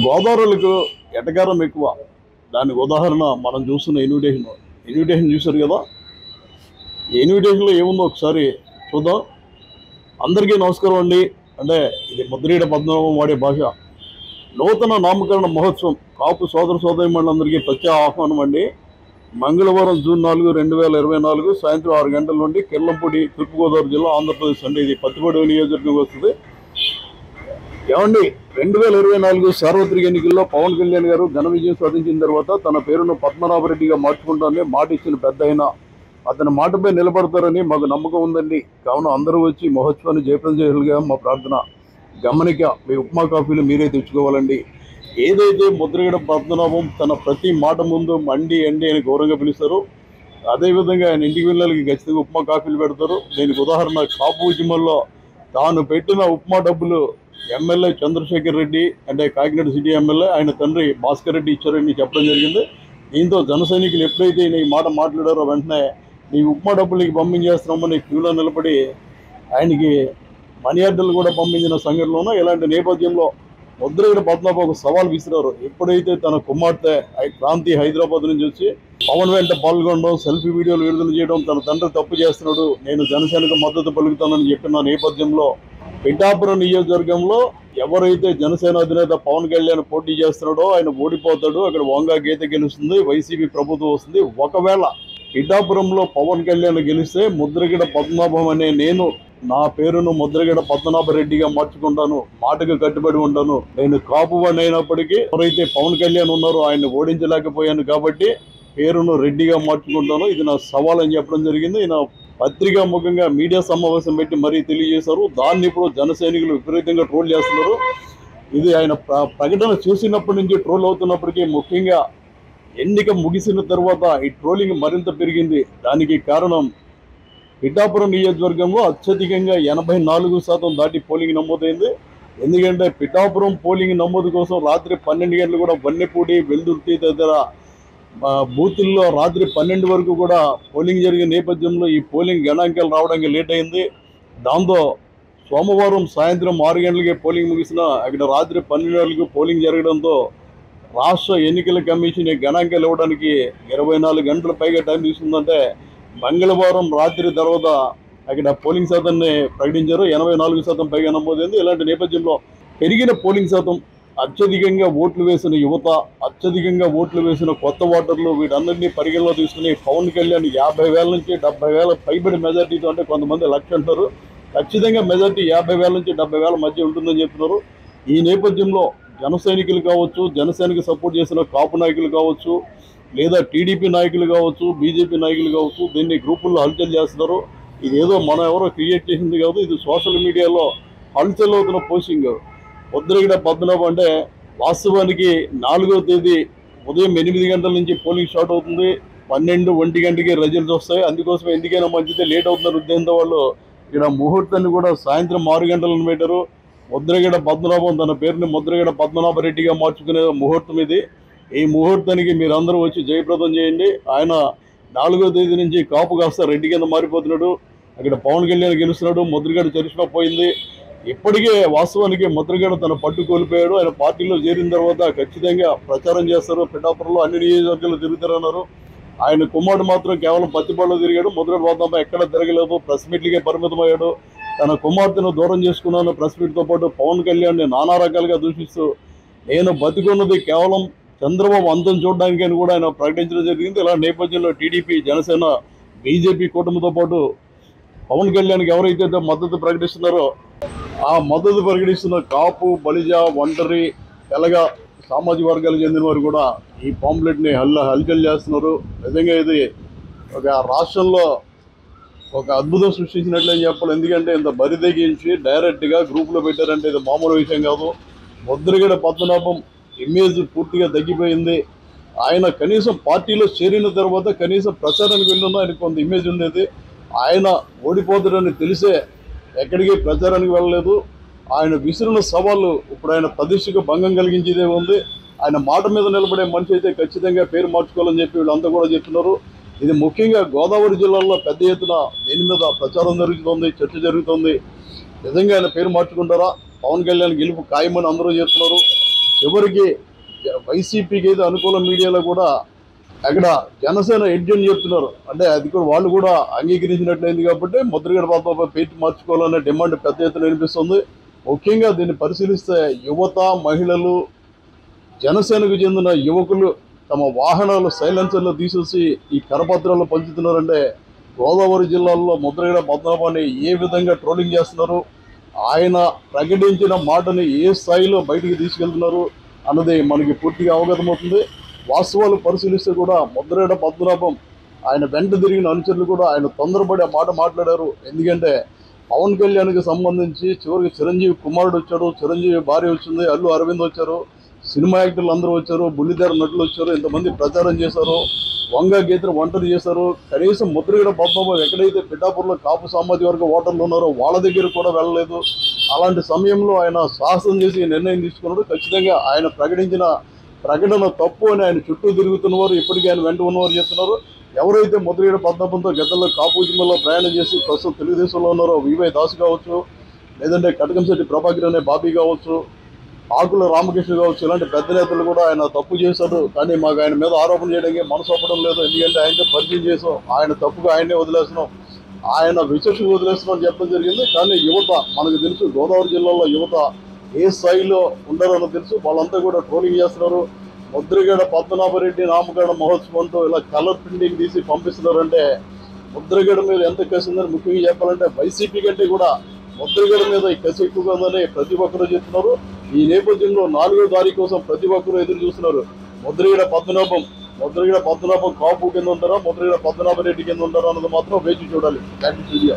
గోదావరులకు ఎటకారం ఎక్కువ. దానికి ఉదాహరణ మనం చూస్తున్న ఇన్విటేషన్ చూశారు కదా. ఇన్విటేషన్లో ఏముందో ఒకసారి చూద్దాం. అందరికీ నమస్కారం అండి. అంటే ఇది ముద్రగడ పద్మనాభం వాడే భాష. నూతన నామకరణ మహోత్సవం కాపు సోదర సోదరీమణులందరికీ ప్రత్యేక ఆహ్వానం అండి. మంగళవారం జూన్ 4, 2024 సాయంత్రం 6 గంటల నుండి కిర్లంపూడి, తూర్పుగోదావరి జిల్లా, ఆంధ్రప్రదేశ్ అండి. ఇది పత్తిపాడు నియోజకవర్గం వస్తుంది. ఏమండి, 2024 సార్వత్రిక ఎన్నికల్లో పవన్ కళ్యాణ్ గారు ఘన విజయం సాధించిన తర్వాత తన పేరును పద్మనాభరెడ్డిగా మార్చుకుంటానని మాట ఇచ్చిన పెద్ద అయినా అతని మాటపై నిలబడతారని మాకు నమ్మకం ఉందండి. కావున అందరూ వచ్చి మహోత్సవాన్ని జయప్రదం చేయాలిగా మా ప్రార్థన. గమనిక, మీ ఉప్మా కాఫీలు మీరే తెచ్చుకోవాలండి. ఏదైతే ముద్రగడ పద్మనాభం తన ప్రతి మాట ముందు మండి అండి అని గౌరవంగా పిలుస్తారు, అదేవిధంగా ఆయన ఇంటికి వెళ్ళాలి ఖచ్చితంగా ఉప్మా కాఫీలు పెడతారు. దీనికి ఉదాహరణ కాపు ఉద్యమంలో తాను పెట్టిన ఉప్మా డబ్బులు ఎమ్మెల్యే చంద్రశేఖర్ రెడ్డి, అంటే కాకినాడ సిటీ ఎమ్మెల్యే, ఆయన తండ్రి భాస్కర్ రెడ్డి ఇచ్చారని చెప్పడం జరిగింది. దీంతో జన సైనికులు ఎప్పుడైతే ఈ మాట మాట్లాడారో వెంటనే నీ ఉప్మా డబ్బులు నీకు పంపించేస్తున్నామని క్యూలో నిలబడి ఆయనకి మనీ ఆర్డర్లు కూడా పంపించిన సంఘటనలోనూ ఇలాంటి నేపథ్యంలో ముద్రగడ పద్మనాభం ఒక సవాల్ విసిరారు. ఎప్పుడైతే తన కుమార్తె క్రాంతి హైదరాబాద్ నుంచి వచ్చి పవన్ వెంట పాల్గొనడం, సెల్ఫీ వీడియోలు విడుదల చేయడం, తన తండ్రి తప్పు చేస్తున్నాడు, నేను జనసేనకు మద్దతు పలుకుతానని చెప్పిన నేపథ్యంలో పిఠాపురం నియోజకవర్గంలో ఎవరైతే జనసేన అధినేత పవన్ కళ్యాణ్ పోటీ చేస్తున్నాడో ఆయన ఓడిపోతాడు. అక్కడ వంగా గీత గెలుస్తుంది, వైసీపీ ప్రభుత్వం వస్తుంది. ఒకవేళ పిఠాపురంలో పవన్ కళ్యాణ్ గెలిస్తే ముద్రగడ పద్మనాభం అనే నేను నా పేరును ముద్రగడ పద్మనాభరెడ్డిగా మార్చుకుంటాను, మాటకు కట్టుబడి ఉంటాను. నేను కాపువాడిని అయినప్పటికీ ఎవరైతే పవన్ కళ్యాణ్ ఉన్నారో ఆయన ఓడించలేకపోయాను కాబట్టి పేరును రెడ్డిగా మార్చుకుంటాను. ఇది నా సవాల్ అని చెప్పడం జరిగింది. ఈయన పత్రికా ముఖంగా మీడియా సమావేశం పెట్టి మరీ తెలియజేశారు. దాన్ని ఇప్పుడు జన సైనికులు విపరీతంగా ట్రోల్ చేస్తున్నారు. ఇది ఆయన ప్రకటన చేసినప్పటి నుంచి ట్రోల్ అవుతున్నప్పటికీ ముఖ్యంగా ఎన్నిక ముగిసిన తర్వాత ఈ ట్రోలింగ్ మరింత పెరిగింది. దానికి కారణం పిఠాపురం నియోజకవర్గంలో అత్యధికంగా 84% దాటి పోలింగ్ నమోదైంది. ఎందుకంటే పిఠాపురం పోలింగ్ నమోదు కోసం రాత్రి 12 గంటలు కూడా వన్నెపూడి, వెల్దుర్తి తదితర బూతుల్లో రాత్రి 12 వరకు కూడా పోలింగ్ జరిగిన నేపథ్యంలో ఈ పోలింగ్ గణాంకాలు రావడానికి లేట్ అయింది. దాంతో సోమవారం సాయంత్రం 6 గంటలకే పోలింగ్ ముగిసిన అక్కడ రాత్రి 12 గంటలకు పోలింగ్ జరగడంతో రాష్ట్ర ఎన్నికల కమిషన్ గణాంకాలు ఇవ్వడానికి 24 గంటల పైగా టైం తీసుకుందంటే మంగళవారం రాత్రి తర్వాత అక్కడ పోలింగ్ శాతాన్ని ప్రకటించారు. 84% పైగా నమోదైంది. ఇలాంటి నేపథ్యంలో పెరిగిన పోలింగ్ శాతం, అత్యధికంగా ఓట్లు వేసిన యువత, అత్యధికంగా ఓట్లు వేసిన కొత్త ఓటర్లు, వీటన్నింటినీ పరిగణలో తీసుకుని పవన్ కళ్యాణ్ 50,000 నుంచి 70,000 పైబడి మెజార్టీతో, అంటే కొంతమంది 1,00,000 అంటారు, ఖచ్చితంగా మెజార్టీ 50,000 నుంచి 70,000 మధ్య ఉంటుందని చెప్తున్నారు. ఈ నేపథ్యంలో జన సైనికులు కావచ్చు, జనసేనకు సపోర్ట్ చేసిన కాపు నాయకులు కావచ్చు, లేదా టీడీపీ నాయకులు కావచ్చు, బీజేపీ నాయకులు కావచ్చు, దీన్ని గ్రూపుల్లో హల్చల్ చేస్తున్నారు. ఇదేదో మనం ఎవరో క్రియేట్ చేసింది కాదు, ఇది సోషల్ మీడియాలో హల్చల్ అవుతున్న పోస్టింగ్. ముద్రగడ పద్మనాభం అంటే వాస్తవానికి 4వ తేదీ ఉదయం 8 గంటల నుంచి పోలింగ్ స్టార్ట్ అవుతుంది. 12-1 గంటకి రిజల్ట్స్ వస్తాయి. అందుకోసం ఎందుకైనా మంచిదే లేట్ అవుతున్నారు ఉద్దేశంతో వాళ్ళు ఇక్కడ ముహూర్తాన్ని కూడా సాయంత్రం 6 గంటలను పెట్టారు. ముద్రగడ పద్మనాభం తన పేరుని ముద్రగడ పద్మనాభరెడ్డిగా మార్చుకునే ముహూర్తం ఇది. ఈ ముహూర్తానికి మీరందరూ వచ్చి జయప్రదం చేయండి. ఆయన 4వ తేదీ నుంచి కాపు కాస్త రెడ్డి కింద మారిపోతున్నాడు. అక్కడ పవన్ కళ్యాణ్ గెలుస్తున్నాడు. ముద్రగడ చరిష్మా పోయింది. ఇప్పటికే వాస్తవానికి ముద్రగడ తన పట్టు కోల్పోయాడు. ఆయన పార్టీలో చేరిన తర్వాత ఖచ్చితంగా ప్రచారం చేస్తారు. పిఠాపురంలో అన్ని నియోజకవర్గాలు తిరుగుతారన్నారు. ఆయన కుమారుడు మాత్రం కేవలం పత్తిపాడులో తిరిగాడు. ముద్రగడ పద్మనాభం ఎక్కడ తిరగలేదు, ప్రెస్ మీట్లకే పరిమితమయ్యాడు. తన కుమార్తెను దూరం చేసుకున్నాను ప్రెస్ మీట్తో పాటు పవన్ కళ్యాణ్ని నానా రకాలుగా దూషిస్తూ నేను బతికున్నది కేవలం చంద్రబాబు అంతం చూడడానికి అని కూడా ఆయన ప్రకటించడం జరిగింది. ఇలా నేపథ్యంలో టీడీపీ, జనసేన, బీజేపీ కూటమితో పాటు పవన్ కళ్యాణ్కి ఎవరైతే మద్దతు ప్రకటిస్తున్నారో ఆ మద్దతు ప్రకటిస్తున్న కాపు, బలిజ, ఒంటరి, తెలగ సామాజిక వర్గాలకు చెందిన వారు కూడా ఈ పాంప్లెట్ని హల్చల్ చేస్తున్నారు. నిజంగా ఇది ఒక రాష్ట్రంలో ఒక అద్భుతం సృష్టించినట్లని చెప్పాలి. ఎందుకంటే ఇంత బరిదెగించి డైరెక్ట్గా గ్రూప్లో పెట్టారంటే ఇది మామూలు విషయం కాదు. ముద్రగడ పద్మనాభం ఇమేజ్ పూర్తిగా తగ్గిపోయింది. ఆయన కనీసం పార్టీలో చేరిన తర్వాత కనీసం ప్రచారానికి వెళ్ళినా ఆయనకు కొంత ఇమేజ్ ఉండేది. ఆయన ఓడిపోతాడని తెలిసే ఎక్కడికి ప్రచారానికి వెళ్ళలేదు. ఆయన విసిరిన సవాళ్ళు ఇప్పుడు ఆయన ప్రతిష్టకు భంగం కలిగించేదే ఉంది. ఆయన మాట మీద నిలబడే మనిషి అయితే ఖచ్చితంగా పేరు మార్చుకోవాలని చెప్పి వీళ్ళంతా కూడా చెప్తున్నారు. ఇది ముఖ్యంగా గోదావరి జిల్లాలో పెద్ద ఎత్తున దీని మీద ప్రచారం జరుగుతుంది, చర్చ జరుగుతుంది. నిజంగా ఆయన పేరు మార్చుకుంటారా? పవన్ కళ్యాణ్ గెలుపు ఖాయమని అందరూ చెప్తున్నారు. చివరికి వైసీపీకి అయితే అనుకూల మీడియాలో కూడా అక్కడ జనసేన ఎడ్జ్ అని చెప్తున్నారు. అంటే అది కూడా వాళ్ళు కూడా అంగీకరించినట్లయింది కాబట్టి ముద్రగడ పద్మనాభం పేరు మార్చుకోవాలనే డిమాండ్ పెద్ద ఎత్తున వినిపిస్తుంది. ముఖ్యంగా దీన్ని పరిశీలిస్తే యువత, మహిళలు, జనసేనకు చెందిన యువకులు తమ వాహనాలు సైలెన్సర్లు తీసేసి ఈ కరపత్రాలు పంచుతున్నారంటే గోదావరి జిల్లాలో ముద్రగడ పద్మనాభాన్ని ఏ విధంగా ట్రోలింగ్ చేస్తున్నారు, ఆయన ప్రకటించిన మాటని ఏ స్థాయిలో బయటికి తీసుకెళ్తున్నారు అన్నది మనకి పూర్తిగా అవగతమవుతుంది. వాస్తవాలు పరిశీలిస్తే కూడా ముద్రగడ పద్మనాభం ఆయన వెంట తిరిగిన అనుచరులు కూడా ఆయన తొందరపడి ఆ మాట మాట్లాడారు. ఎందుకంటే పవన్ కళ్యాణ్కి సంబంధించి చివరికి చిరంజీవి కుమారుడు వచ్చాడు, చిరంజీవి భార్య వచ్చింది, అల్లు అరవింద్ వచ్చారు, సినిమా యాక్టర్లు అందరూ వచ్చారు, బుల్లితెర నటులు వచ్చారు, ఇంతమంది ప్రచారం చేశారు, వంగ గీతలు ఒంటరి చేశారు. కనీసం ముద్రగడ పద్మనాభం ఎక్కడైతే పిఠాపురంలో కాపు సామాజిక వర్గ ఓటర్లు ఉన్నారో వాళ్ళ దగ్గర కూడా వెళ్ళలేదు. అలాంటి సమయంలో ఆయన సాహసం చేసి నిర్ణయం తీసుకున్నాడు. ఖచ్చితంగా ఆయన ప్రకటించిన ప్రకటన తప్పు అని ఆయన చుట్టూ తిరుగుతున్నవారు, ఇప్పటికీ ఆయన వెంట ఉన్నవారు చెప్తున్నారు. ఎవరైతే ముద్రగడ పద్మనాభంతో గతంలో కాపు ఉద్యమంలో ప్రయాణం చేసి ప్రస్తుతం తెలుగుదేశంలో ఉన్నారో వివై దాసు కావచ్చు, లేదంటే కటకంశెట్టి ప్రభాకర్ అనే బాబీ కావచ్చు, ఆకుల రామకృష్ణ కావచ్చు, ఇలాంటి పెద్ద నేతలు కూడా ఆయన తప్పు చేశారు. కానీ మాకు ఆయన మీద ఆరోపణ చేయడానికి మనసు ఒప్పడం లేదు. ఎందుకంటే ఆయనతో పరిచయం చేసాం, ఆయన తప్పుగా ఆయనే వదిలేస్తున్నాం, ఆయన విచక్షణ వదిలేస్తున్నాం అని చెప్పడం జరిగింది. కానీ యువత మనకు తెలుసు, గోదావరి జిల్లాలో యువత ఏ స్థాయిలో ఉండారో తెలుసు. వాళ్ళంతా కూడా ట్రోలింగ్ చేస్తున్నారు. ముద్రగడ పద్మనాభరెడ్డి నామకరణ మహోత్సవంతో ఇలా కలర్ ప్రింటింగ్ తీసి పంపిస్తున్నారంటే ముద్రగడ మీద ఎంత కసి ఉందని ముఖ్యంగా చెప్పాలంటే వైసీపీ కంటే కూడా ముద్రగడ మీద ఈ కసి ఎక్కువగా ఉందని ప్రతి ఒక్కరూ చెప్తున్నారు. ఈ నేపథ్యంలో 4వ తారీఖు కోసం ప్రతి ఒక్కరూ ఎదురు చూస్తున్నారు. ముద్రగడ పద్మనాభం కాపు కింద ఉంటారా, ముద్రగడ పద్మనాభరెడ్డి కింద ఉంటారా అన్నది మాత్రం వేచి చూడాలి. థాంక్యూ.